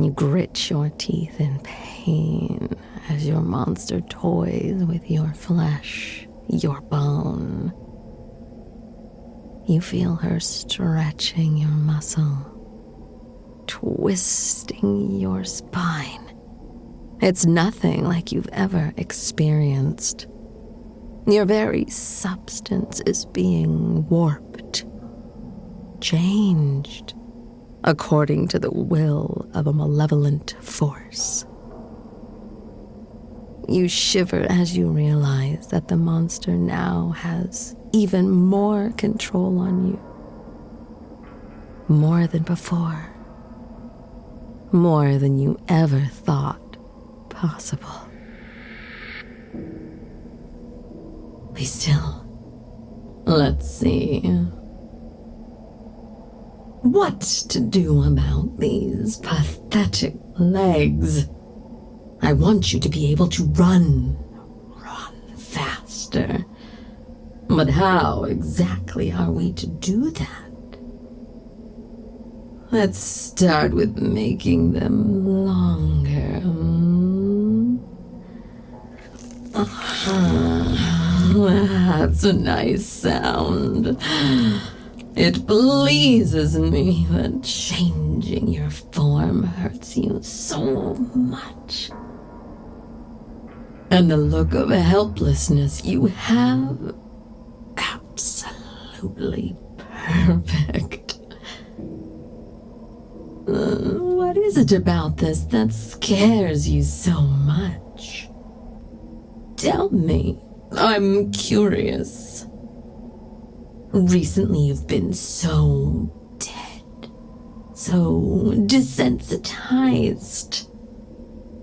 You grit your teeth in pain as your monster toys with your flesh, your bone. You feel her stretching your muscle, twisting your spine. It's nothing like you've ever experienced. Your very substance is being warped, changed, according to the will of a malevolent force. You shiver as you realize that the monster now has even more control on you. More than before. More than you ever thought possible. Be still. Let's see. What to do about these pathetic legs? I want you to be able to run faster. But how exactly are we to do that? Let's start with making them longer. That's a nice sound. It pleases me that changing your form hurts you so much. And the look of helplessness you have, absolutely perfect. What is it about this that scares you so much? Tell me, I'm curious. Recently you've been so dead, so desensitized.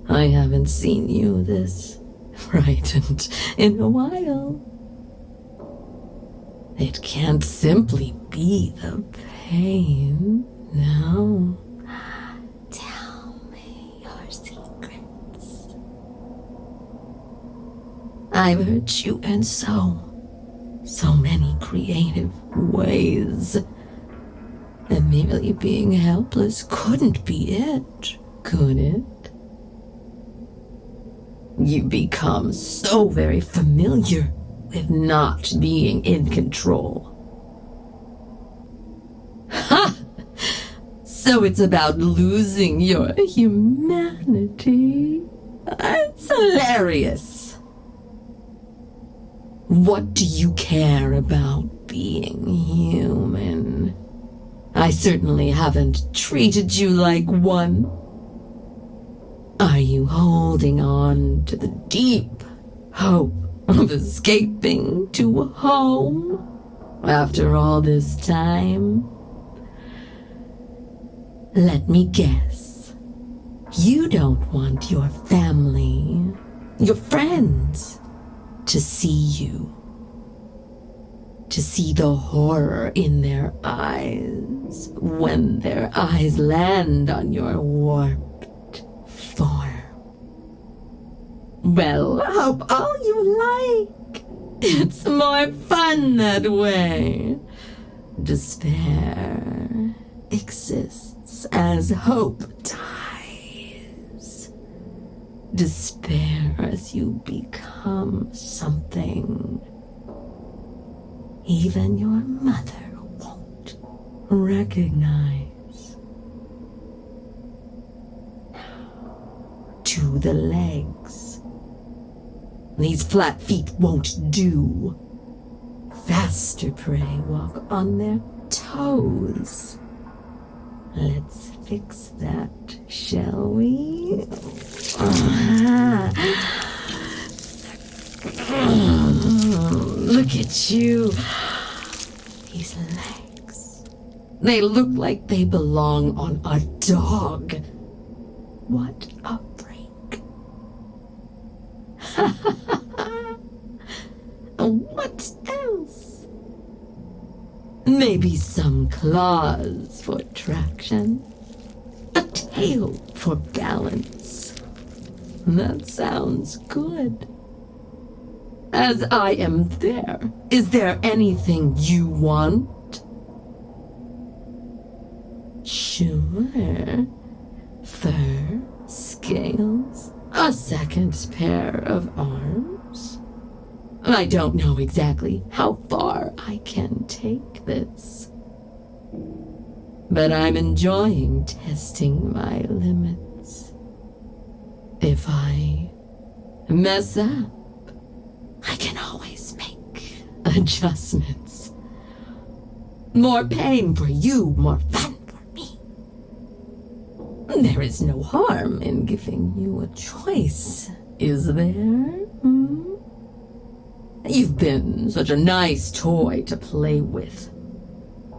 I haven't seen you this frightened in a while. It can't simply be the pain, no. Tell me your secrets. I've hurt you in so many creative ways. And merely being helpless couldn't be it, could it? You become so very familiar with not being in control. Ha! So it's about losing your humanity. It's hilarious. What do you care about being human? I certainly haven't treated you like one. Are you holding on to the deep hope of escaping to home after all this time? Let me guess. You don't want your family, your friends, to see you. To see the horror in their eyes when their eyes land on your warped form. Well, hope all you like. It's more fun that way. Despair exists as hope dies. Despair as you become something even your mother won't recognize. Now, to the legs. These flat feet won't do. Faster, pray, walk on their toes. Let's fix that, shall we? Look at you. These legs. They look like they belong on a dog. What a break. What else? Maybe some claws for traction. A tail for balance. That sounds good. As I am there, is there anything you want? Sure. fur, scales, a second pair of arms. I don't know exactly how far I can take this, but I'm enjoying testing my limits. If I mess up, I can always make adjustments. More pain for you, more fun for me. There is no harm in giving you a choice, is there? You've been such a nice toy to play with.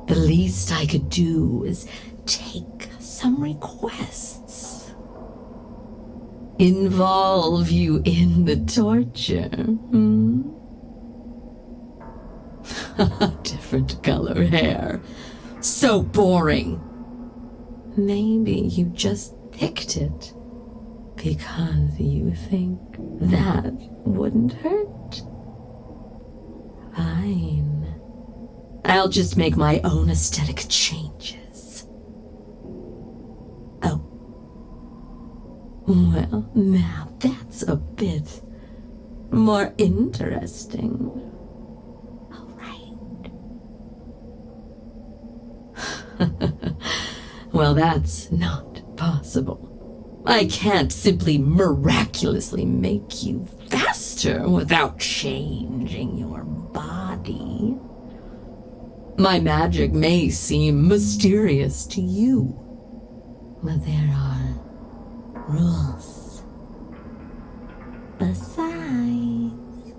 The least I could do is take some requests. Involve you in the torture, Different color hair. So boring. Maybe you just picked it because you think that wouldn't hurt. Fine. I'll just make my own aesthetic changes. Oh. Well, now that's a bit more interesting. All right. Well, that's not possible. I can't simply miraculously make you faster without changing your body. My magic may seem mysterious to you, but there are rules. Besides,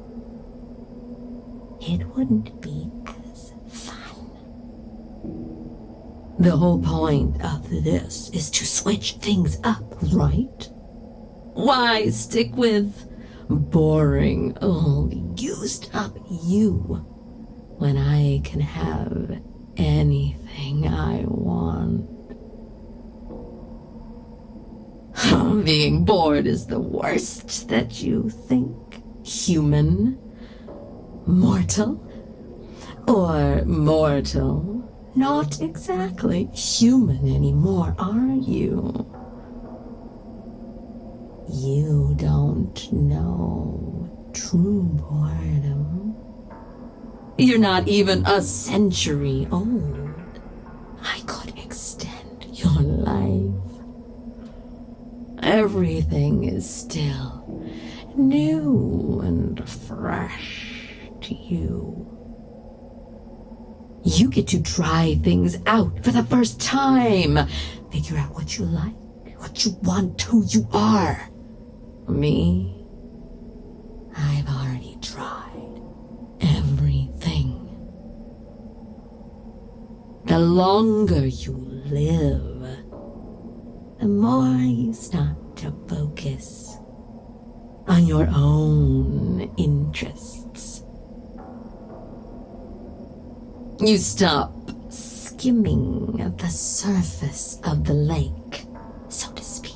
it wouldn't be as fun. The whole point of this is to switch things up, right? Why stick with boring, old, used up you when I can have anything I want? Being bored is the worst that you think, human? Mortal? Or mortal? Not exactly human anymore, are you? You don't know true boredom. You're not even a century old. I could extend your life. Everything is still new and fresh to you. You get to try things out for the first time. Figure out what you like, what you want, who you are. Me, I've already tried everything. The longer you live, the more you start to focus on your own interests. You stop skimming the surface of the lake, so to speak.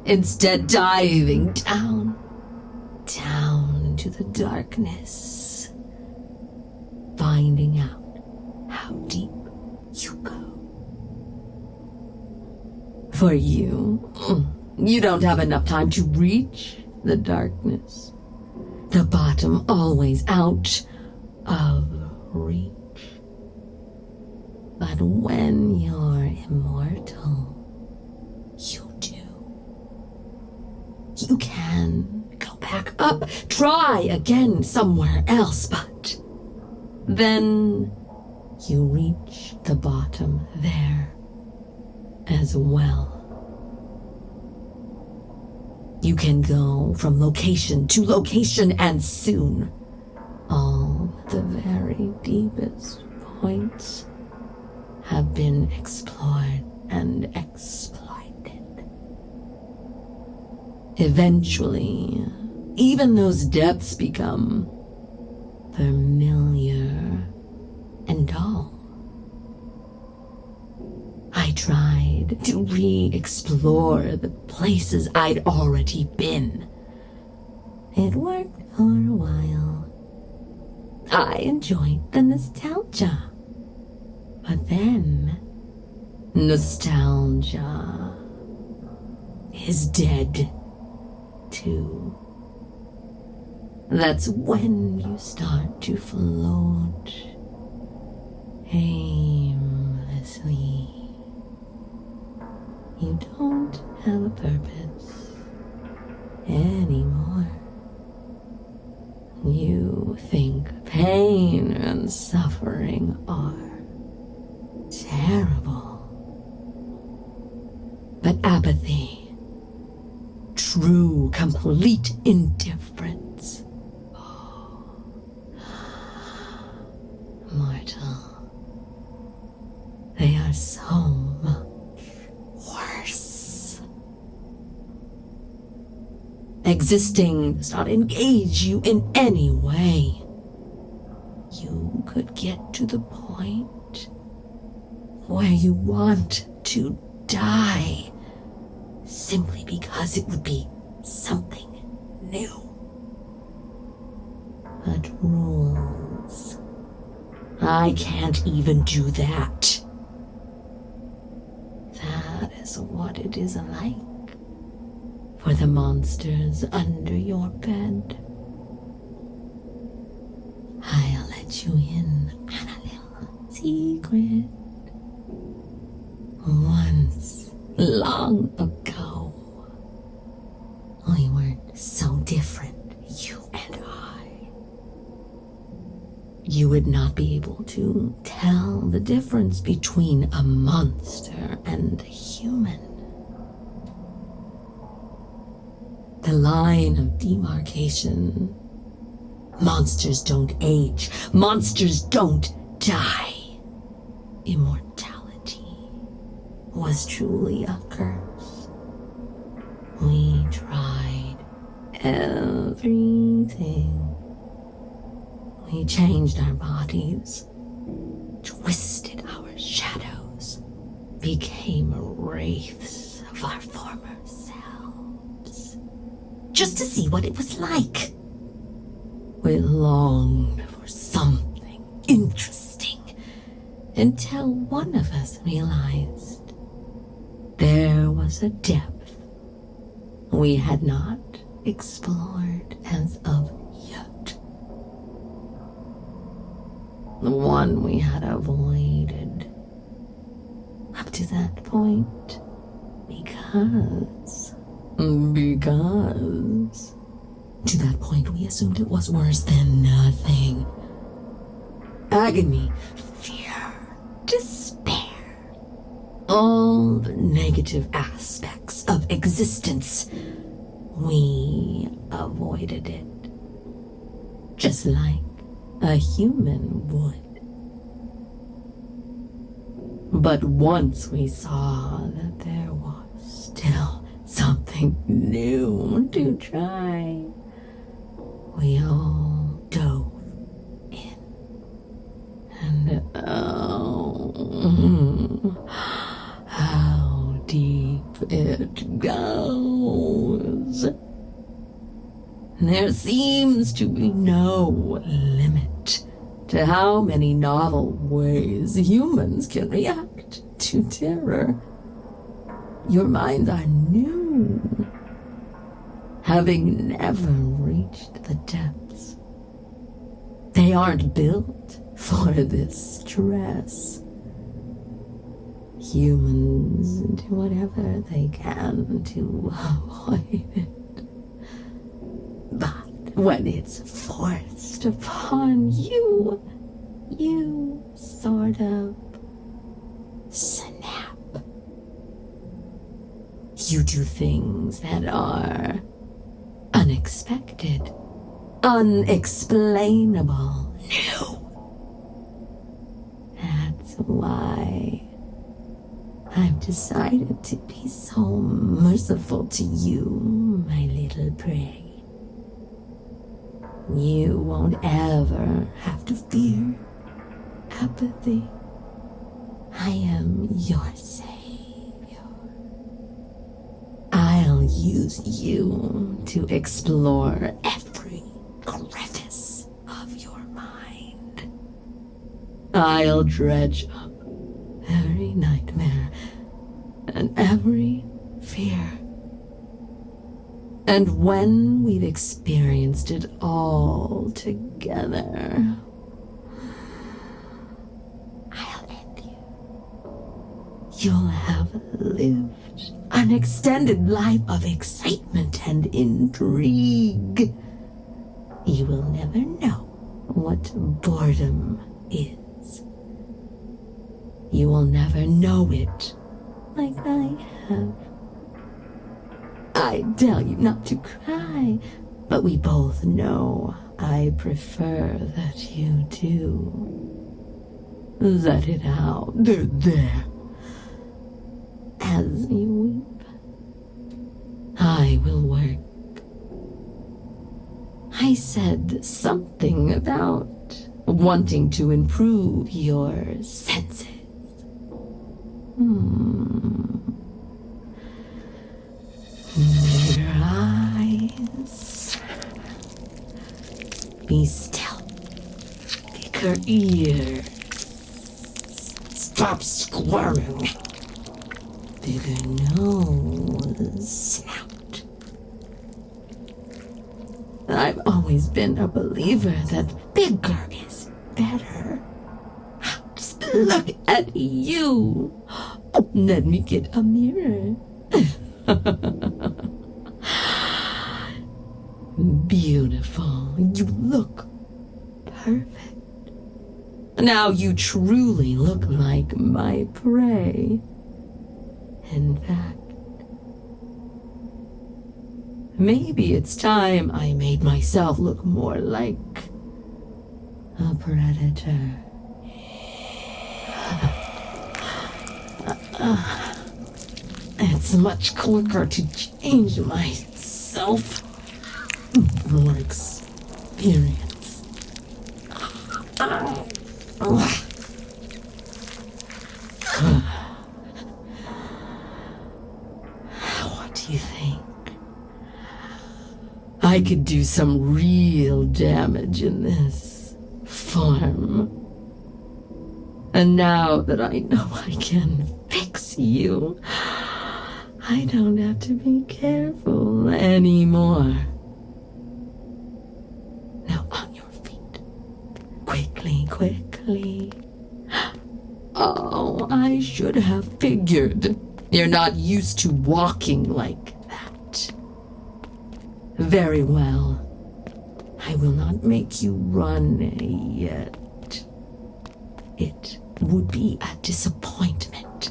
Instead, diving down into the darkness, finding out how deep you go. For you, you don't have enough time to reach the darkness. The bottom always out of reach. But when you're immortal, you do. You can go back up, try again somewhere else, but then you reach the bottom there as well. You can go from location to location, and soon all the very deepest points have been explored and exploited. Eventually, even those depths become familiar and dull. I tried to re-explore the places I'd already been. It worked for a while. I enjoyed the nostalgia. But then, nostalgia is dead, too. That's when you start to float aimlessly. You don't have a purpose anymore. You think pain and suffering are terrible. But apathy, true, complete indifference, mortal, they are so much worse. Existing does not engage you in any way. You could get to the point where you want to die simply because it would be something new. But rules, I can't even do that. That is what it is like for the monsters under your bed. I'll let you in on a little secret. Once, long ago, we were so different, you and I. You would not be able to tell the difference between a monster and a human. The line of demarcation. Monsters don't age. Monsters don't die. Immortality was truly a curse. We tried everything. We changed our bodies, twisted our shadows, became wraiths of our former selves, just to see what it was like. We longed for something interesting until one of us realized there was a depth we had not explored as of yet. The one we had avoided up to that point because to that point we assumed it was worse than nothing. Agony, fear, despair, all the negative aspects of existence. We avoided it, just like a human would. But once we saw that there was still something new to try, we all dove in. And oh, how deep it goes. There seems to be no limit to how many novel ways humans can react to terror. Your minds are new, having never reached the depths. They aren't built for this stress. Humans do whatever they can to avoid it. But when it's forced upon you, you sort of snap. You do things that are unexpected, unexplainable, new. That's why I've decided to be so merciful to you, my little prey. You won't ever have to fear apathy. I am your savior. I'll use you to explore every crevice of your mind. I'll dredge up every nightmare and every fear And when we've experienced it all together, I'll end you. You'll have lived an extended life of excitement and intrigue. You will never know what boredom is. You will never know it like I have. I tell you not to cry, but we both know I prefer that you do. Let it out. There. As you weep, I will work. I said something about wanting to improve your senses. Your eyes. Be still. Bigger ears. Stop squirming. Bigger nose. Snout. I've always been a believer that bigger is better. Just look at you. Oh, let me get a mirror. Beautiful. You look perfect. Now you truly look like my prey. In fact, maybe it's time I made myself look more like a predator. It's much quicker to change myself. More experience. What do you think? I could do some real damage in this farm. And now that I know I can fix you, I don't have to be careful anymore. Now on your feet. Quickly. Oh, I should have figured. You're not used to walking like that. Very well. I will not make you run yet. It would be a disappointment.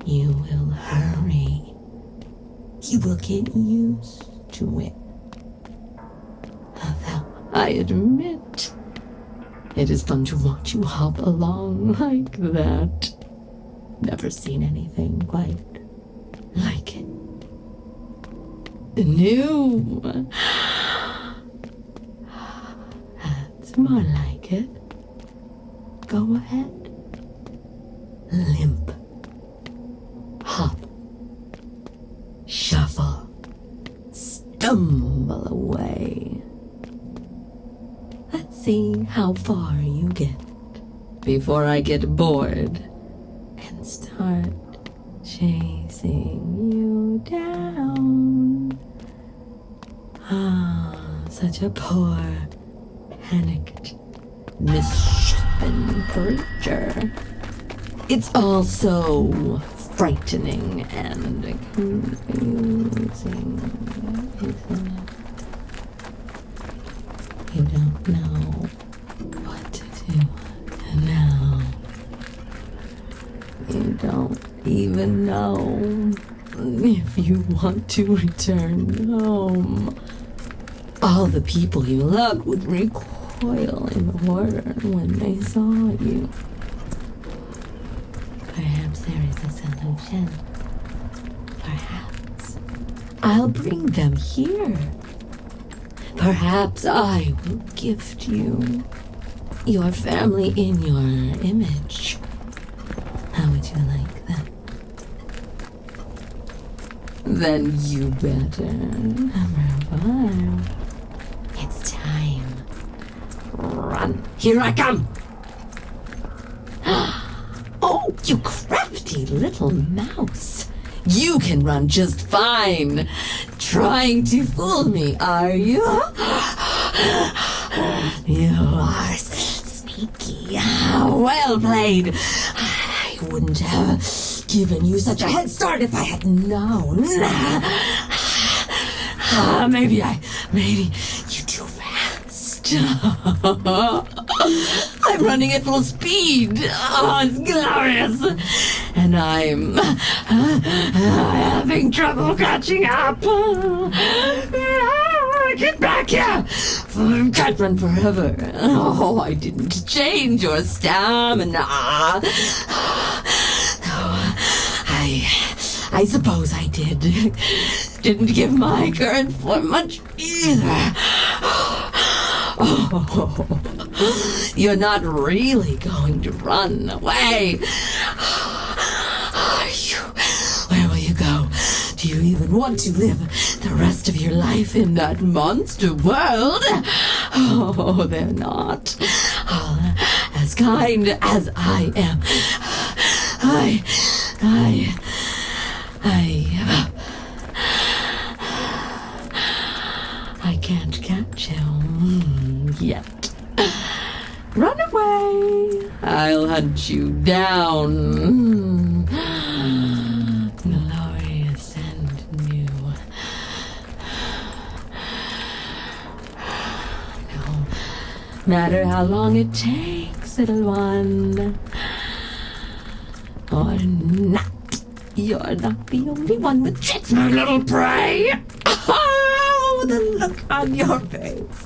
You will hurry. You will get used to it. Although I admit, it is fun to watch you hop along like that. Never seen anything quite like it. New. That's more like it. Go ahead. Limp. Hop. Shuffle. Stumble away. Let's see how far you get before I get bored and start chasing you down. Such a poor, panicked, misshapen creature. It's all so frightening and confusing, isn't it? You don't know what to do now. You don't even know if you want to return home. All the people you loved would recoil in horror when they saw you. Perhaps there is a solution. Perhaps I'll bring them here. Perhaps I will gift you your family in your image. How would you like that? Then you better revive. It's time. Run. Here I come. Oh, you crafty little mouse. You can run just fine. trying to fool me, are you? You are sneaky. Well played. I wouldn't have given you such a head start if I had known. Maybe you're too fast. I'm running at full speed. Oh, it's glorious. And I'm having trouble catching up. Get back here! I can't run forever. Oh, I didn't change your stamina. I suppose I did. Didn't give my current form much either. Oh, you're not really going to run away. Are you? Where will you go? Do you even want to live the rest of your life in that monster world? Oh, they're not as kind as I am. I can't catch him yet. Run away. I'll hunt you down. Glorious and new. No matter how long it takes, little one. Or not. You're not the only one with tricks, my little prey. Oh, the look on your face.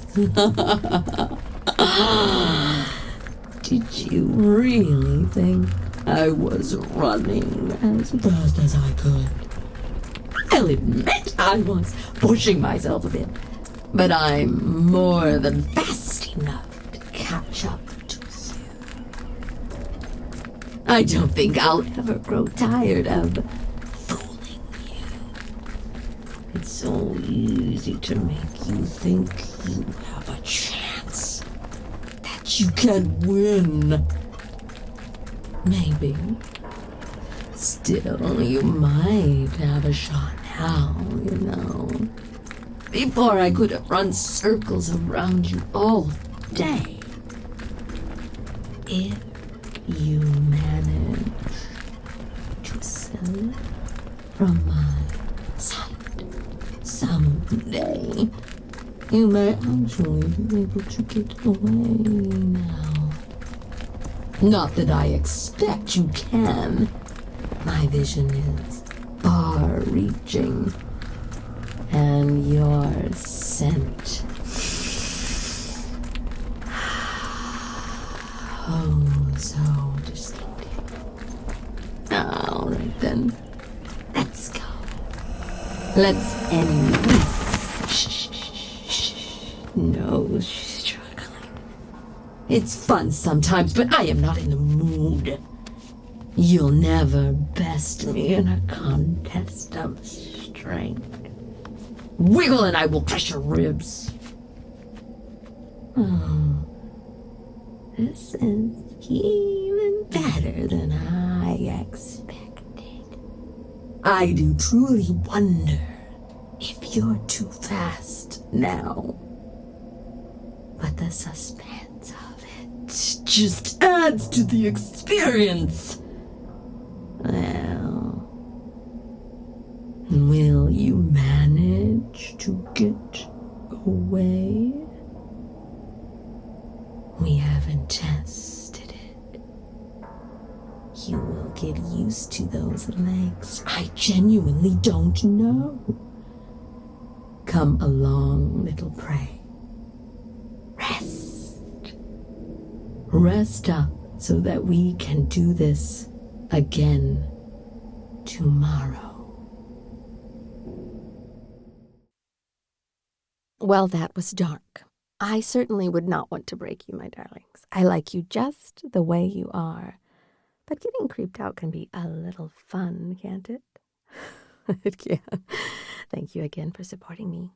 Did you really think I was running as fast as I could? I'll admit I was pushing myself a bit, but I'm more than fast enough to catch up to you. I don't think I'll ever grow tired of fooling you. It's so easy to make you think you have a chance, that you can win. Maybe. Still, you might have a shot now, you know. Before I could have run circles around you all day. If you manage to slip from my sight someday, you may actually be able to get away now. Not that I expect you can. My vision is far-reaching, and your scent, oh, so distinctive. All right then, let's go. Let's end this. Shh. No struggling. It's fun sometimes, but I am not in the mood. You'll never best me in a contest of strength. Wiggle and I will crush your ribs. Oh, this is even better than I expected. I do truly wonder if you're too fast now. But the suspense of it just adds to the experience. Well, will you manage to get away? We haven't tested it. You will get used to those legs. I genuinely don't know. Come along, little prey. Rest up so that we can do this again tomorrow. Well, that was dark. I certainly would not want to break you, my darlings. I like you just the way you are. But getting creeped out can be a little fun, can't it? It can. Thank you again for supporting me.